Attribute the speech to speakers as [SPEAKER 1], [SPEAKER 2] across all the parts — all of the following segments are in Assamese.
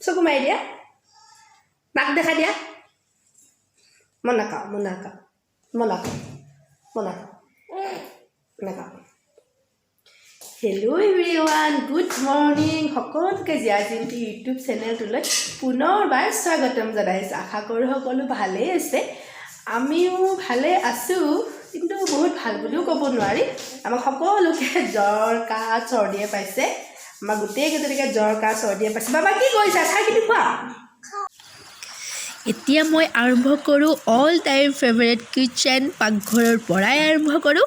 [SPEAKER 1] চকু মাৰি দিয়া নাক দেখা দিয়া মই নাখাওঁ হেল্ল' এভৰিৱান গুড মৰ্ণিং সকলোকে জীয়া জিন্তি ইউটিউব চেনেলটোলৈ পুনৰবাৰ স্বাগতম জনাইছোঁ আশা কৰোঁ সকলো ভালেই আছে আমিও ভালে আছোঁ কিন্তু বহুত ভাল বুলিও ক'ব নোৱাৰি আমাক সকলোকে জ্বৰ কাহ চৰ্দিয়ে পাইছে আমাৰ গোটেইকেইজনীকে জ্বৰ কাহ চৰ্দিয়ে পাইছে বাবা কি কৰিছা চাহখিনি খোৱা
[SPEAKER 2] এতিয়া মই আৰম্ভ কৰোঁ অল টাইম ফেভাৰিট কিচেন পাকঘৰৰ পৰাই আৰম্ভ কৰোঁ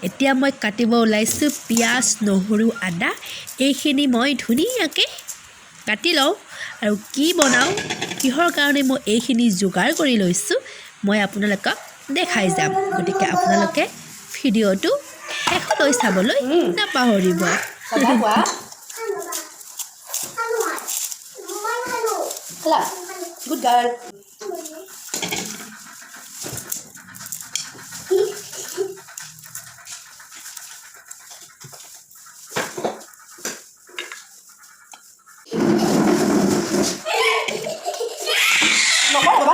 [SPEAKER 2] এতিয়া মই কাটিব ওলাইছোঁ পিঁয়াজ নহৰু আদা এইখিনি মই ধুনীয়াকৈ কাটি লওঁ আৰু কি বনাওঁ কিহৰ কাৰণে মই এইখিনি যোগাৰ কৰি লৈছোঁ মই আপোনালোকক দেখাই যাম গতিকে আপোনালোকে ভিডিঅ'টো শেষলৈ চাবলৈ নাপাহৰিব
[SPEAKER 1] Good girl.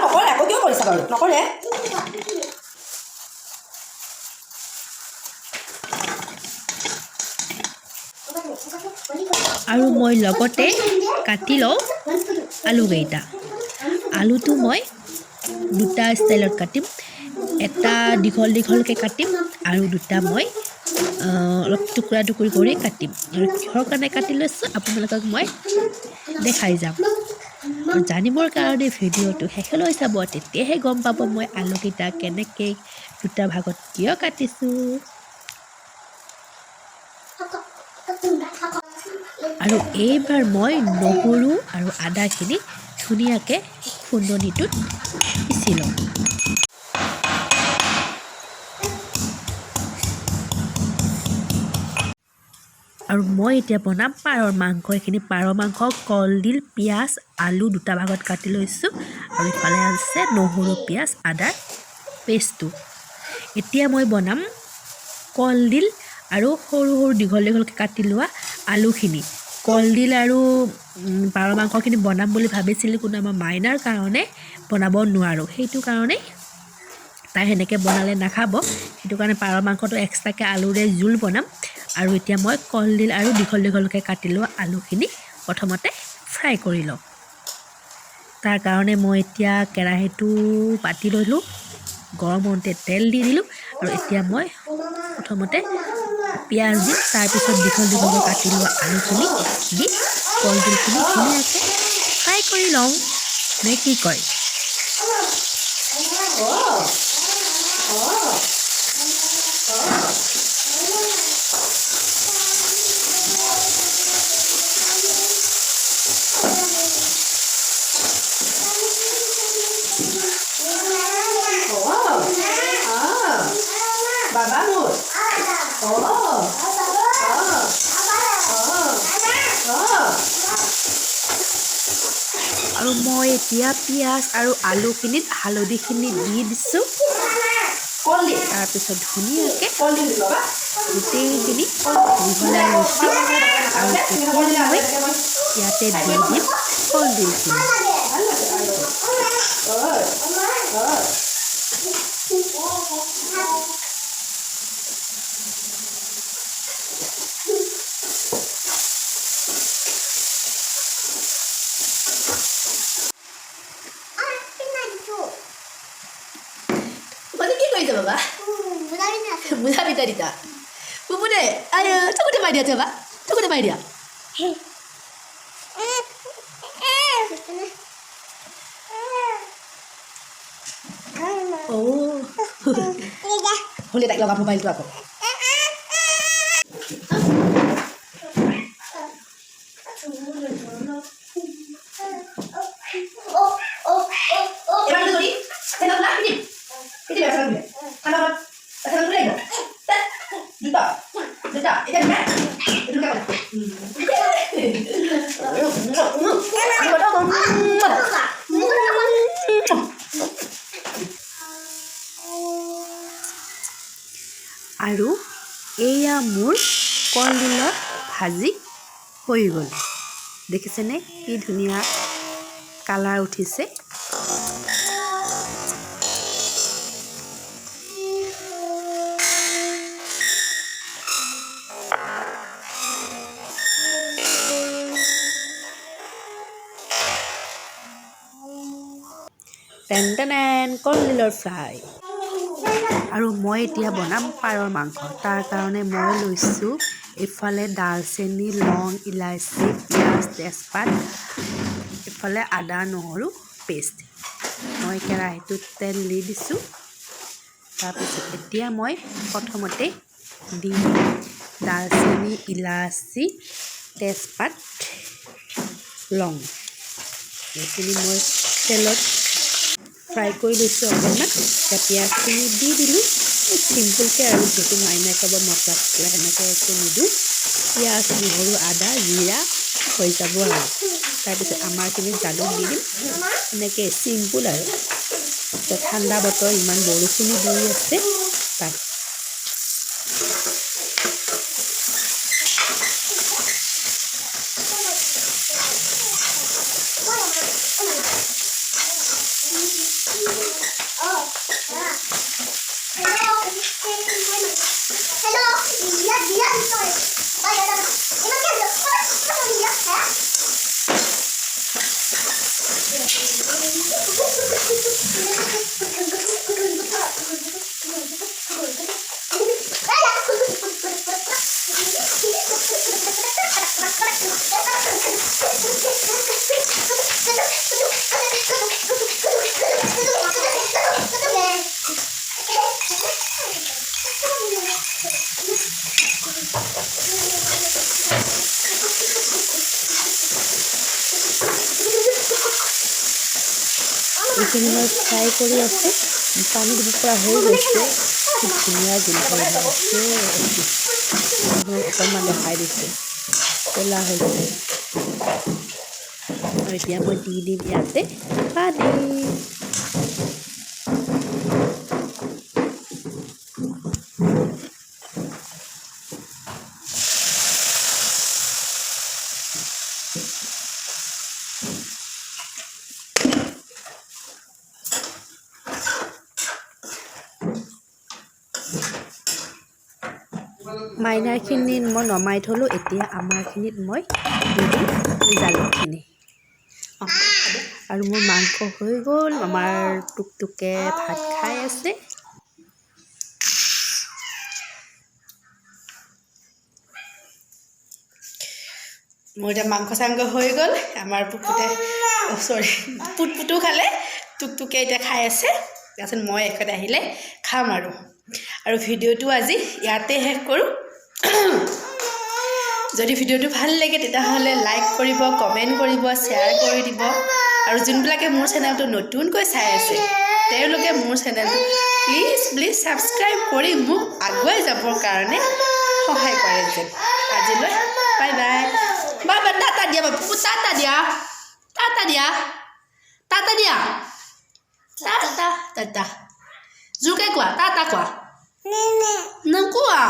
[SPEAKER 1] নকৰে আকৌ কিয় কৰিছা বাৰু নকৰে
[SPEAKER 2] আৰু মই লগতে কাটি লওঁ আলুকেইটা আলুটো মই দুটা ষ্টাইলত কাটিম এটা দীঘল দীঘলকৈ কাটিম আৰু দুটা মই অলপ টুকুৰা টুকুৰি কৰি কাটিম আৰু কিহৰ কাৰণে কাটি লৈছোঁ আপোনালোকক মই দেখাই যাম আৰু জানিবৰ কাৰণে ভিডিঅ'টো শেষলৈ চাব তেতিয়াহে গম পাব মই আলুকেইটা কেনেকৈ দুটা ভাগত কিয় কাটিছোঁ আৰু এইবাৰ মই নহৰু আৰু আদাখিনি ধুনীয়াকৈ খুন্দনিটোত পিচি লওঁ আৰু মই এতিয়া বনাম পাৰৰ মাংস এইখিনি পাৰ মাংস কলডিল পিঁয়াজ আলু দুটা ভাগত কাটি লৈছোঁ আৰু ইফালে আছে নহৰু পিঁয়াজ আদাৰ পেষ্টটো এতিয়া মই বনাম কলডিল আৰু সৰু সৰু দীঘল দীঘলকৈ কাটি লোৱা আলুখিনি কলডিল আৰু পাৰ মাংসখিনি বনাম বুলি ভাবিছিলোঁ কিন্তু আমাৰ মাইনাৰ কাৰণে বনাব নোৱাৰোঁ সেইটো কাৰণেই তাই সেনেকৈ বনালে নাখাব সেইটো কাৰণে পাৰ মাংসটো এক্সট্ৰাকৈ আলুৰে জোল বনাম আৰু এতিয়া মই কলডিল আৰু দীঘল দীঘলকৈ কাটি লোৱা আলুখিনি প্ৰথমতে ফ্ৰাই কৰি লওঁ তাৰ কাৰণে মই এতিয়া কেৰাহীটো পাতি ল'লোঁ গৰম হওঁতে তেল দি দিলোঁ আৰু এতিয়া মই প্ৰথমতে পিঁয়াজ দি তাৰপিছত দীঘল দীঘলকৈ কাটি লোৱা আলুখিনি দি কলডিলখিনি ধুনীয়াকৈ ফ্ৰাই কৰি লওঁ নে কি কয়
[SPEAKER 1] বাবা মোৰ
[SPEAKER 2] আৰু মই এতিয়া পিঁয়াজ আৰু আলুখিনিত হালধিখিনি দি দিছোঁ তাৰপিছত ধুনীয়াকৈ গোটেইখিনি মিহলাই লৈছোঁ আৰু এতিয়া মই ইয়াতে দি দিম কলডিলখিনি
[SPEAKER 1] বাবা মুজা পিতা দিতা বুবু দে আয় চকুতে মাৰি দিয়া বাবা চকুতে মাৰি দিয়া হ'লে তাইক লগা মোবাইলটো আকৌ
[SPEAKER 2] আৰু এয়া মোৰ কলডিলৰ ভাজি হৈ গ'ল দেখিছেনে কি ধুনীয়া কালাৰ উঠিছে টেন কলডিলৰ ফ্ৰাই আৰু মই এতিয়া বনাম পাৰৰ মাংস তাৰ কাৰণে মই লৈছোঁ ইফালে দালচেনি লং ইলাচি পিঁয়াজ তেজপাত ইফালে আদা নহৰু পেষ্ট মই কেৰাহীটোত তেল দি দিছোঁ তাৰপিছত এতিয়া মই প্ৰথমতে দি দালচেনি ইলাচি তেজপাত লং এইখিনি মই তেলত ফ্ৰাই কৰি লৈছোঁ অকণমান এতিয়া পিঁয়াজখিনি দি দিলোঁ চিম্পুলকৈ আৰু যিহেতু মাইনাই খাব মছলা চছলা সেনেকৈ একো নিদিওঁ পিঁয়াজ নহৰু আদা জিৰা হৈ যাব আৰু তাৰপিছত আমাৰখিনি জালুক দি দিম এনেকৈ চিম্পুল আৰু এতিয়া ঠাণ্ডা বতৰ ইমান বৰষুণো দি আছে তাত এইখিনি মই ফ্ৰাই কৰি আছোঁ পানী দিব পৰা হৈ গৈছে খুব ধুনীয়া গোন্ধ ওলাইছে অকণমান দেখাই দিছে ক'লা হৈছে আৰু এতিয়া মই দি দিম ইয়াতে পানী মাইনাৰখিনিত মই নমাই থ'লোঁ এতিয়া আমাৰখিনিত মই দি দিম জালুকখিনি আৰু মোৰ মাংস হৈ গ'ল আমাৰ টুকটুকে ভাত খাই আছে
[SPEAKER 1] মোৰ এতিয়া মাংস চাংস হৈ গ'ল আমাৰ পুটপুটো খালে টুকটুকে এতিয়া খাই আছে তাৰপিছত মই এখেত আহিলে খাম আৰু ভিডিঅ'টো আজি ইয়াতে শেষ কৰোঁ যদি ভিডিঅ'টো ভাল লাগে তেতিয়াহ'লে লাইক কৰিব কমেণ্ট কৰিব শ্বেয়াৰ কৰি দিব আৰু যোনবিলাকে মোৰ চেনেলটো নতুনকৈ চাই আছে তেওঁলোকে মোৰ চেনেলটো প্লিজ ছাবস্ক্ৰাইব কৰি মোক আগুৱাই যাবৰ কাৰণে সহায় কৰে যেন আজিলৈ বাই বাই বাবা টাটা দিয়া বাবু টাটা দিয়া টাটা জোৰকৈ কোৱা টাটা কোৱা নোকোৱা